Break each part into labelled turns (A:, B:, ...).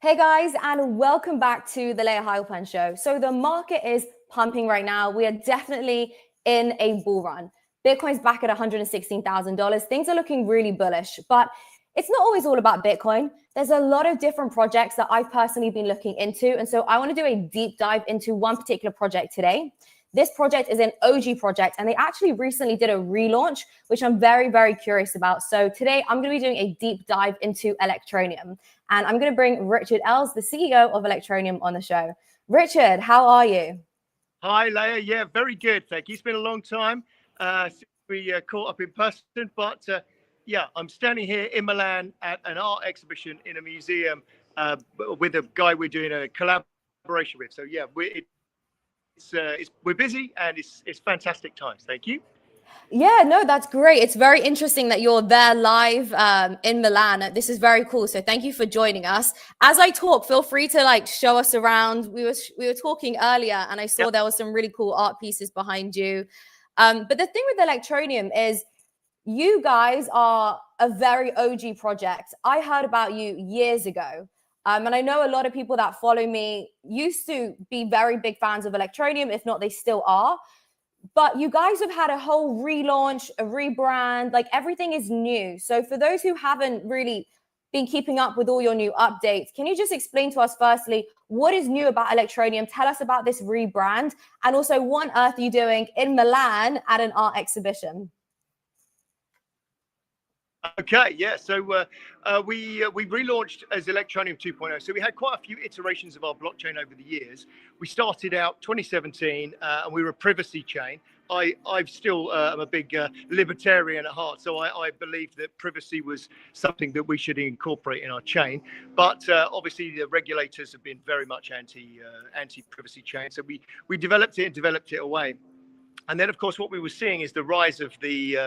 A: Hey guys, and welcome back to the Leah Heilpern Show. So the market is pumping right now. We are definitely in a bull run. Bitcoin's back at $116,000. Things are looking really bullish, but it's not always all about Bitcoin. There's a lot of different projects that I've personally been looking into. And so I want to do a deep dive into one particular project today. This project is an OG project, and they actually recently did a relaunch, which I'm very, very curious about. So today I'm going to be doing a deep dive into ELECTRONEUM, and I'm going to bring Richard Els, the CEO of ELECTRONEUM, on the show. Richard, how are you?
B: Hi, Leah. Yeah, very good. Thank you. It's been a long time since we caught up in person, but yeah, I'm standing here in Milan at an art exhibition in a museum with a guy we're doing a collaboration with. So yeah, we're busy and it's fantastic times. Thank you.
A: Yeah, no, that's great. It's very interesting that you're there live in Milan. This is very cool. So thank you for joining us. As I talk, feel free to show us around. We were talking earlier, and I saw there was some really cool art pieces behind you. But the thing with ELECTRONEUM is you guys are a very OG project. I heard about you years ago. And I know a lot of people that follow me used to be very big fans of ELECTRONEUM. If not, they still are. But you guys have had a whole relaunch, a rebrand, everything is new. So for those who haven't really been keeping up with all your new updates, can you just explain to us firstly, what is new about ELECTRONEUM? Tell us about this rebrand, and also what on earth are you doing in Milan at an art exhibition?
B: Okay, yeah. So we relaunched as ELECTRONEUM 2.0. So we had quite a few iterations of our blockchain over the years. We started out 2017, and we were a privacy chain. I still am a big libertarian at heart, so I believe that privacy was something that we should incorporate in our chain. But obviously, the regulators have been very much anti-privacy chain. So we developed it and developed it away. And then, of course, what we were seeing is the rise of the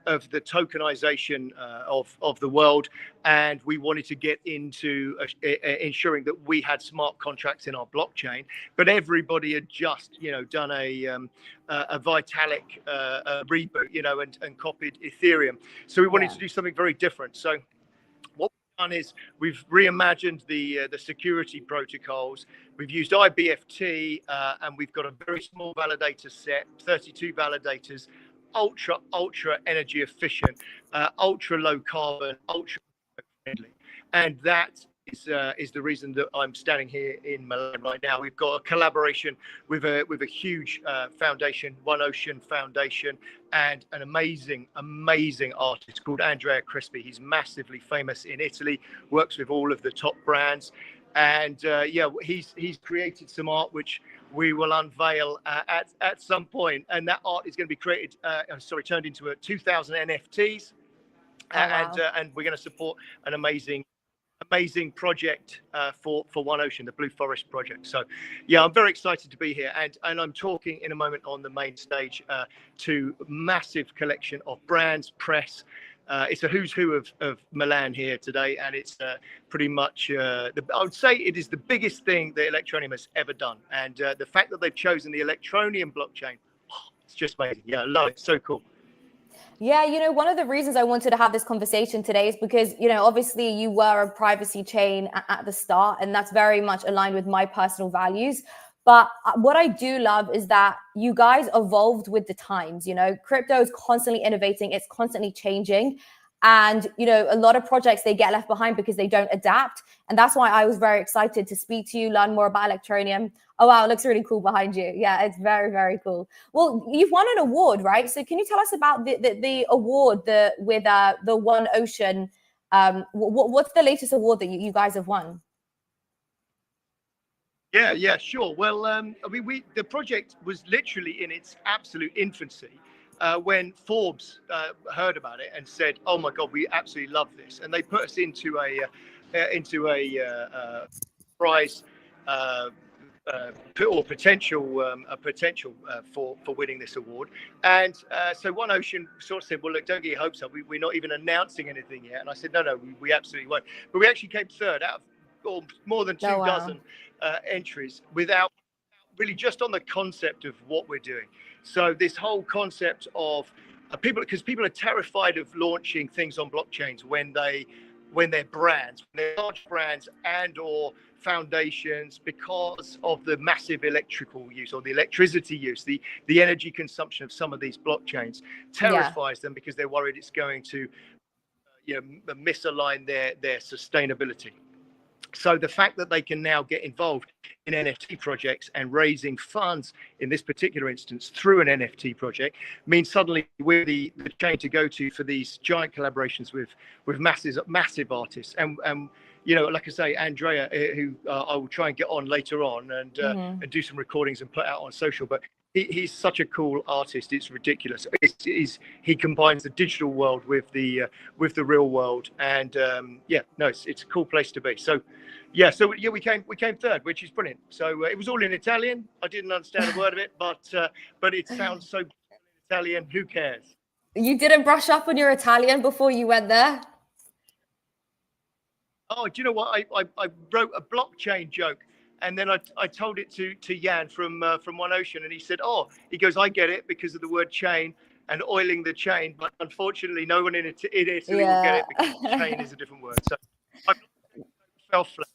B: tokenization of the world, and we wanted to get into ensuring that we had smart contracts in our blockchain. But everybody had just, done a Vitalik reboot, and copied Ethereum. So we wanted to do something very different. So what we've done is we've reimagined the security protocols. We've used IBFT, and we've got a very small validator set, 32 validators, ultra energy efficient, ultra low carbon, ultra friendly, and that is the reason that I'm standing here in Milan right now. We've got a collaboration with a huge foundation, One Ocean Foundation, and an amazing artist called Andrea Crespi. He's massively famous in Italy, works with all of the top brands, and he's created some art which we will unveil at some point, and that art is going to be turned into 2,000 NFTs. And we're going to support an amazing project for One Ocean, the Blue Forest project. So yeah, I'm very excited to be here, and I'm talking in a moment on the main stage to massive collection of brands, press. It's a who's who of Milan here today, and it's pretty much I would say it is the biggest thing that ELECTRONEUM has ever done, and the fact that they've chosen the ELECTRONEUM blockchain, it's just amazing. Yeah, I love it. So cool.
A: Yeah, one of the reasons I wanted to have this conversation today is because, obviously you were a privacy chain at the start, and that's very much aligned with my personal values. But what I do love is that you guys evolved with the times. Crypto is constantly innovating, it's constantly changing. And, a lot of projects, they get left behind because they don't adapt. And that's why I was very excited to speak to you, learn more about ELECTRONEUM. Oh, wow, it looks really cool behind you. Yeah, it's very, very cool. Well, you've won an award, right? So can you tell us about the award with the One Ocean? What's the latest award that you guys have won?
B: Yeah, sure. Well, the project was literally in its absolute infancy. When Forbes heard about it and said, "Oh my God, we absolutely love this," and they put us into a prize or potential for winning this award. And so One Ocean sort of said, "Well, look, don't get your hopes up. We're not even announcing anything yet." And I said, "No, we absolutely won't." But we actually came third out of more than two dozen entries, without really, just on the concept of what we're doing. So this whole concept of people are terrified of launching things on blockchains when they when they're brands, when they're large brands and or foundations, because of the massive electrical use or the electricity use, the energy consumption of some of these blockchains terrifies them because they're worried it's going to misalign their sustainability. So the fact that they can now get involved in NFT projects and raising funds in this particular instance through an NFT project means suddenly we're the chain to go to for these giant collaborations with massive artists. And like I say, Andrea, who I will try and get on later on and do some recordings and put out on social, but he's such a cool artist. It's ridiculous. He combines the digital world with the real world, and it's a cool place to be. So we came third, which is brilliant. So it was all in Italian. I didn't understand a word of it, but it sounds so Italian. Who cares?
A: You didn't brush up on your Italian before you went there?
B: Oh, do you know what? I wrote a blockchain joke. And then I told it to Jan from One Ocean, and he said, he goes, I get it because of the word chain and oiling the chain, but unfortunately no one in Italy will get it because chain is a different word. So I fell flat.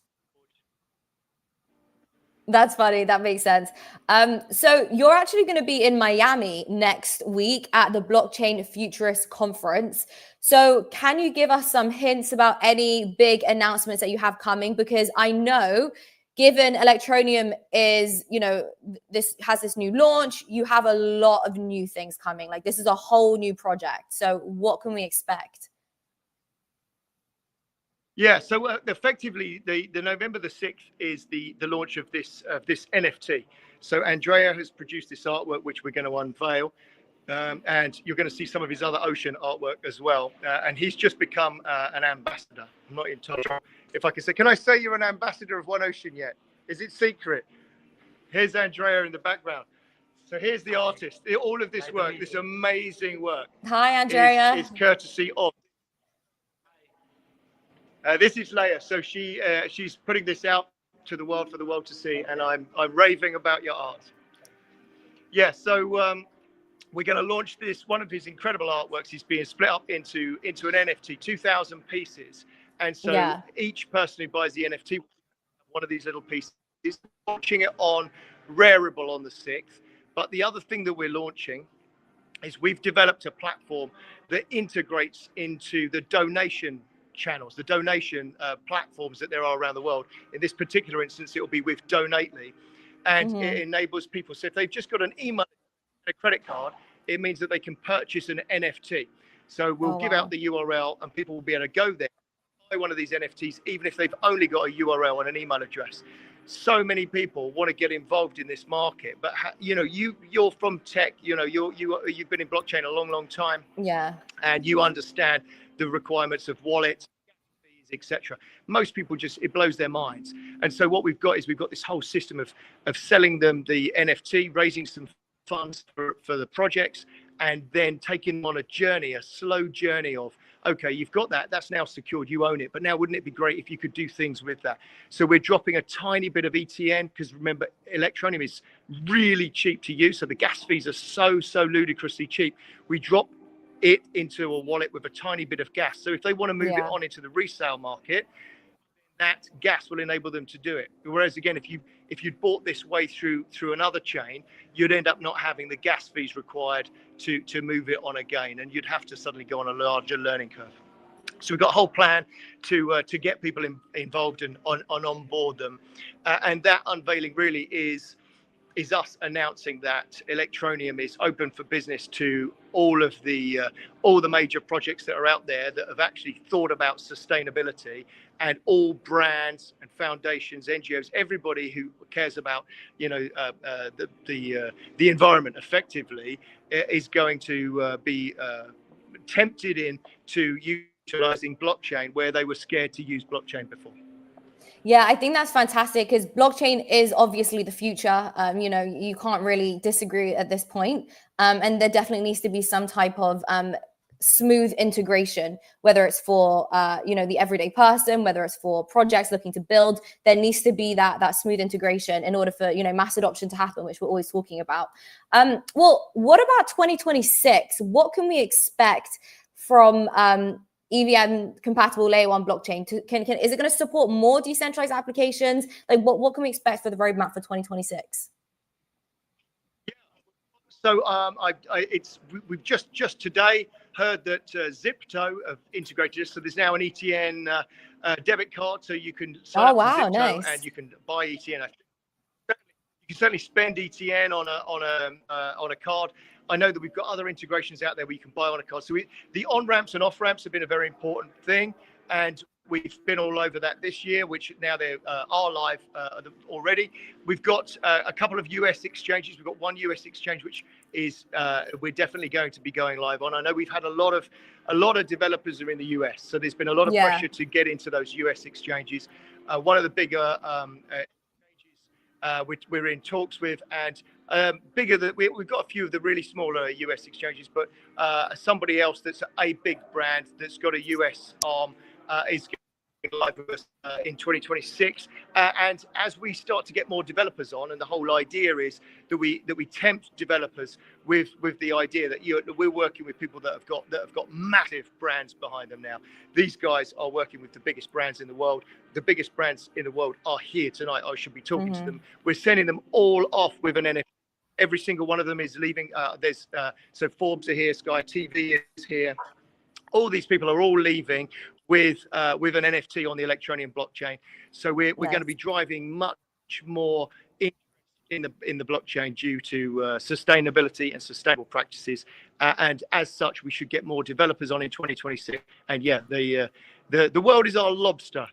A: That's funny. That makes sense. So you're actually going to be in Miami next week at the Blockchain Futurist Conference. So can you give us some hints about any big announcements that you have coming? Because I know, given ELECTRONEUM is, this has this new launch, you have a lot of new things coming. Like, this is a whole new project. So what can we expect?
B: Yeah, so effectively, the November the 6th is the launch of this NFT. So Andrea has produced this artwork, which we're going to unveil. And you're going to see some of his other ocean artwork as well. And he's just become an ambassador. I'm not entirely sure if I can say. Can I say you're an ambassador of One Ocean yet? Is it secret? Here's Andrea in the background. So here's the artist. All of this work, this amazing work.
A: Hi, Andrea.
B: Is courtesy of. This is Leia. So she's putting this out to the world for the world to see, and I'm raving about your art. Yeah. So we're going to launch this. One of his incredible artworks is being split up into an NFT, 2,000 pieces, and so each person who buys the NFT, one of these little pieces, is launching it on Rareable on the 6th. But the other thing that we're launching is we've developed a platform that integrates into the donation channels, the donation platforms that there are around the world. In this particular instance, it will be with Donately, and it enables people. So if they've just got an email and a credit card, it means that they can purchase an NFT. So we'll give out the URL, and people will be able to go there, buy one of these NFTs, even if they've only got a URL and an email address. So many people want to get involved in this market, but you're from tech. You've been in blockchain a long time.
A: Yeah,
B: and you understand the requirements of wallets, fees, etc. Most people it blows their minds. And so what we've got is this whole system of selling them the NFT, raising some funds for the projects, and then taking them on a slow journey of, okay, you've got that's now secured, you own it, but now wouldn't it be great if you could do things with that? So we're dropping a tiny bit of ETN, because remember, ELECTRONEUM is really cheap to use, so the gas fees are so ludicrously cheap. We drop it into a wallet with a tiny bit of gas. So if they want to move it on into the resale market, that gas will enable them to do it. Whereas again, if you'd bought this way through another chain, you'd end up not having the gas fees required to move it on again, and you'd have to suddenly go on a larger learning curve. So we've got a whole plan to get people involved and on board them, and that unveiling really is us announcing that ELECTRONEUM is open for business to all the major projects that are out there that have actually thought about sustainability, and all brands and foundations, NGOs, everybody who cares about the environment effectively is going to be tempted into utilizing blockchain where they were scared to use blockchain before.
A: Yeah, I think that's fantastic, because blockchain is obviously the future. You can't really disagree at this point. And there definitely needs to be some type of smooth integration, whether it's for, the everyday person, whether it's for projects looking to build. There needs to be that smooth integration in order for, mass adoption to happen, which we're always talking about. Well, what about 2026? What can we expect from EVM compatible layer one blockchain? Is it going to support more decentralized applications? Like what can we expect for the roadmap for 2026?
B: So we've just today heard that Zipto have integrated this. So there's now an ETN debit card, so you can sign up to Zipto
A: nice.
B: and you can buy ETN. You can certainly spend ETN on a card. I know that we've got other integrations out there where you can buy on a card. So the on ramps and off ramps have been a very important thing, and we've been all over that this year, which now they are live already. We've got a couple of US exchanges. We've got one US exchange which is we're definitely going to be going live on. I know we've had a lot of developers are in the US, so there's been a lot of pressure to get into those US exchanges. One of the bigger which we're in talks with, and bigger that we've got a few of the really smaller US exchanges, but somebody else that's a big brand that's got a US arm is live with us in 2026, and as we start to get more developers on, and the whole idea is that we tempt developers with the idea that we're working with people that have got massive brands behind them now. These guys are working with the biggest brands in the world. The biggest brands in the world are here tonight. I should be talking to them. We're sending them all off with an NFT. Every single one of them is leaving. So Forbes are here, Sky TV is here. All these people are all leaving with an NFT on the Electronium blockchain. So we're going to be driving much more in the blockchain due to sustainability and sustainable practices. And as such, we should get more developers on in 2026. And yeah, the world is our lobster.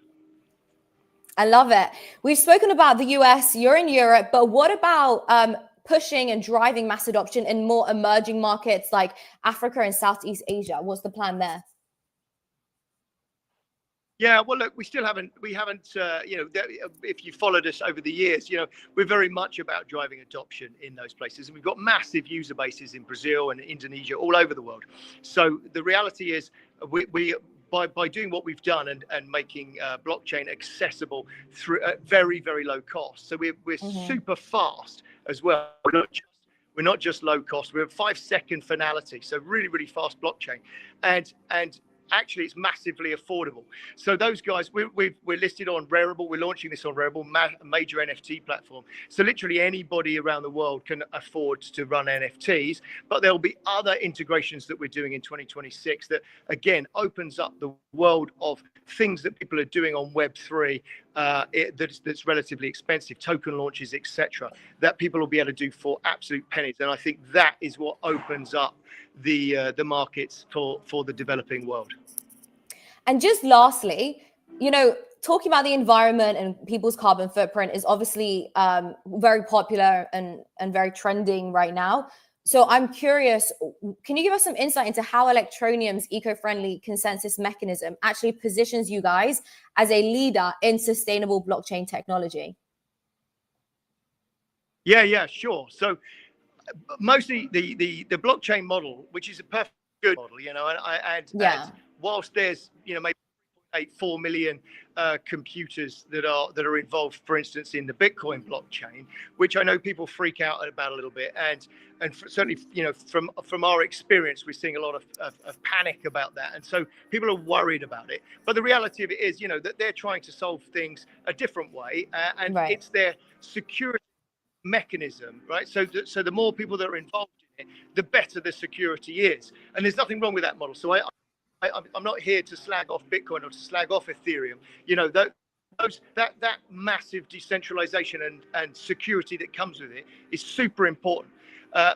A: I love it. We've spoken about the US, you're in Europe, but what about pushing and driving mass adoption in more emerging markets like Africa and Southeast Asia? What's the plan there?
B: Yeah, well, look, we haven't, if you followed us over the years, we're very much about driving adoption in those places. And we've got massive user bases in Brazil and Indonesia, all over the world. So the reality is by doing what we've done and making blockchain accessible through very, very low cost. So we're super fast as well. We're not just low cost. We're 5-second finality. So really, really fast blockchain. And actually, it's massively affordable. So those guys, we're listed on Rarible. We're launching this on Rarible, a major NFT platform. So literally anybody around the world can afford to run NFTs. But there'll be other integrations that we're doing in 2026 that, again, opens up the world of things that people are doing on Web3 that's relatively expensive, token launches, etc., that people will be able to do for absolute pennies. And I think that is what opens up the markets for the developing world.
A: And just lastly, talking about the environment and people's carbon footprint is obviously very popular and very trending right now. So I'm curious, can you give us some insight into how Electroneum's eco-friendly consensus mechanism actually positions you guys as a leader in sustainable blockchain technology?
B: Yeah, sure. So mostly the blockchain model, which is a perfect good model, and whilst there's maybe 4 million computers that are involved, for instance, in the Bitcoin blockchain, which I know people freak out about a little bit, and certainly from our experience, we're seeing a lot of panic about that, and so people are worried about it. But the reality of it is, that they're trying to solve things a different way, and it's their security mechanism, right? So the more people that are involved in it, the better the security is, and there's nothing wrong with that model. So I'm not here to slag off Bitcoin or to slag off Ethereum. That massive decentralization and security that comes with it is super important.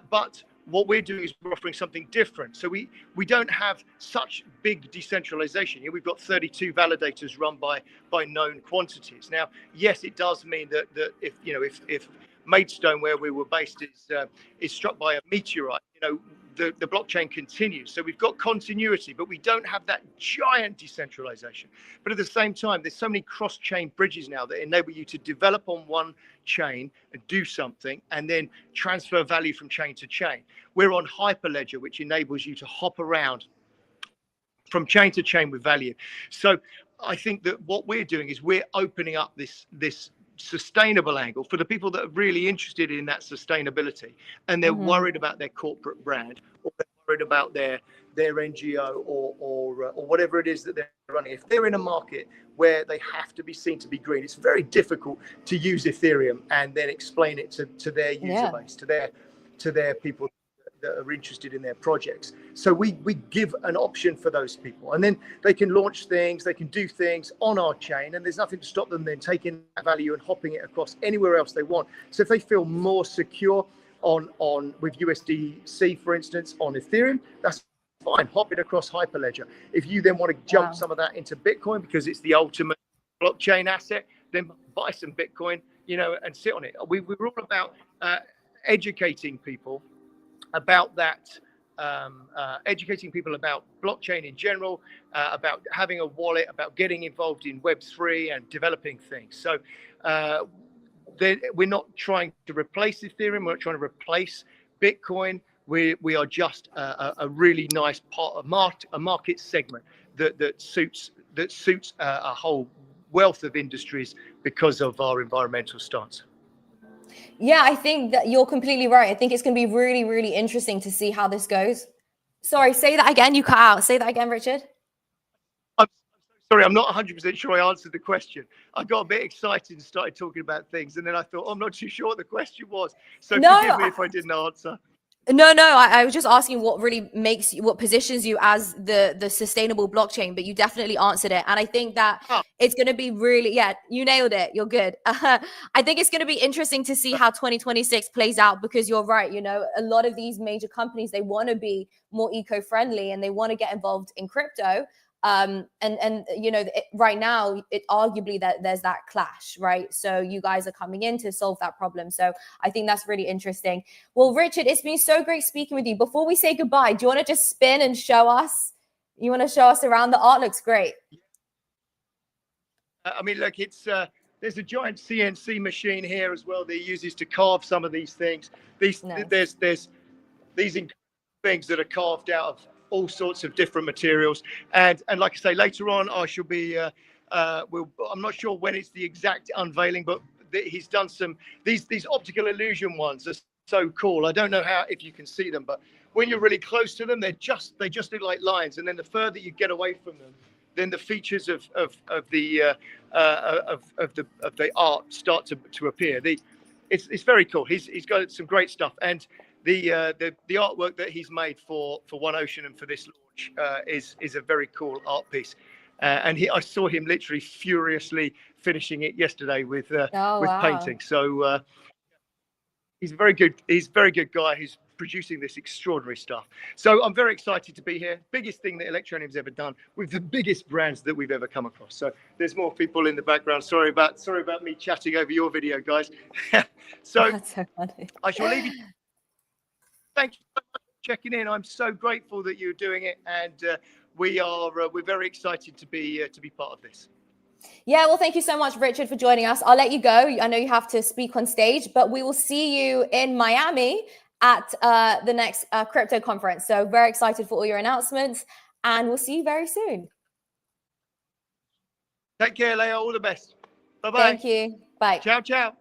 B: But what we're doing is we're offering something different. So we don't have such big decentralization. We've got 32 validators run by known quantities. Now, yes, it does mean that if Maidstone, where we were based, is struck by a meteorite, the blockchain continues. So we've got continuity, but we don't have that giant decentralization. But at the same time, there's so many cross-chain bridges now that enable you to develop on one chain and do something and then transfer value from chain to chain. We're on Hyperledger, which enables you to hop around from chain to chain with value. So I think that what we're doing is we're opening up this sustainable angle for the people that are really interested in that sustainability, and they're worried about their corporate brand, or they're worried about their NGO or whatever it is that they're running. If they're in a market where they have to be seen to be green, it's very difficult to use Ethereum and then explain it to their user base, to their people that are interested in their projects. So we give an option for those people, and then they can launch things, they can do things on our chain, and there's nothing to stop them then taking that value and hopping it across anywhere else they want. So if they feel more secure on with USDC, for instance, on Ethereum, that's fine, hop it across Hyperledger. If you then want to jump some of that into Bitcoin because it's the ultimate blockchain asset, then buy some Bitcoin, and sit on it. We're all about educating people about that, educating people about blockchain in general, about having a wallet, about getting involved in Web3 and developing things. So we're not trying to replace Ethereum, we're not trying to replace Bitcoin. We are just a really nice part of a market segment that suits a whole wealth of industries because of our environmental stance.
A: Yeah, I think that you're completely right. I think it's going to be really, really interesting to see how this goes. Sorry, say that again. You cut out. Say that again, Richard.
B: I'm sorry, I'm not 100% sure I answered the question. I got a bit excited and started talking about things, and then I thought, I'm not too sure what the question was. So forgive me if I didn't answer.
A: No, I was just asking what really what positions you as the sustainable blockchain, but you definitely answered it. And I think that it's going to be really, you nailed it. You're good. I think it's going to be interesting to see how 2026 plays out, because you're right. A lot of these major companies, they want to be more eco-friendly and they want to get involved in crypto. Right now it arguably that there's that clash, right? So you guys are coming in to solve that problem. So I think that's really interesting. Well, Richard, it's been so great speaking with you. Before we say goodbye, do you want to just spin and show us? You want to show us around? The art looks great.
B: I mean, look, there's a giant CNC machine here as well that he uses to carve some of these things. There's these things that are carved out of all sorts of different materials, and like I say, later on I shall be I'm not sure when it's the exact unveiling, but he's done these optical illusion ones are so cool. I don't know if you can see them, but when you're really close to them, they just look like lines, and then the further you get away from them, then the features of the art start to appear. It's very cool. He's got some great stuff, and the artwork that he's made for One Ocean and for this launch is a very cool art piece. And I saw him literally furiously finishing it yesterday with painting. So he's a very good guy who's producing this extraordinary stuff. So I'm very excited to be here. Biggest thing that Electronium's ever done with the biggest brands that we've ever come across. So there's more people in the background. Sorry about me chatting over your video, guys. So
A: that's so funny.
B: I shall leave you. Thank you so much for checking in. I'm so grateful that you're doing it, and we're very excited to be part of this.
A: Yeah, well, thank you so much, Richard, for joining us. I'll let you go. I know you have to speak on stage, but we will see you in Miami at the next crypto conference. So very excited for all your announcements, and we'll see you very soon.
B: Take care, Leah. All the best. Bye-bye.
A: Thank you. Bye.
B: Ciao, ciao.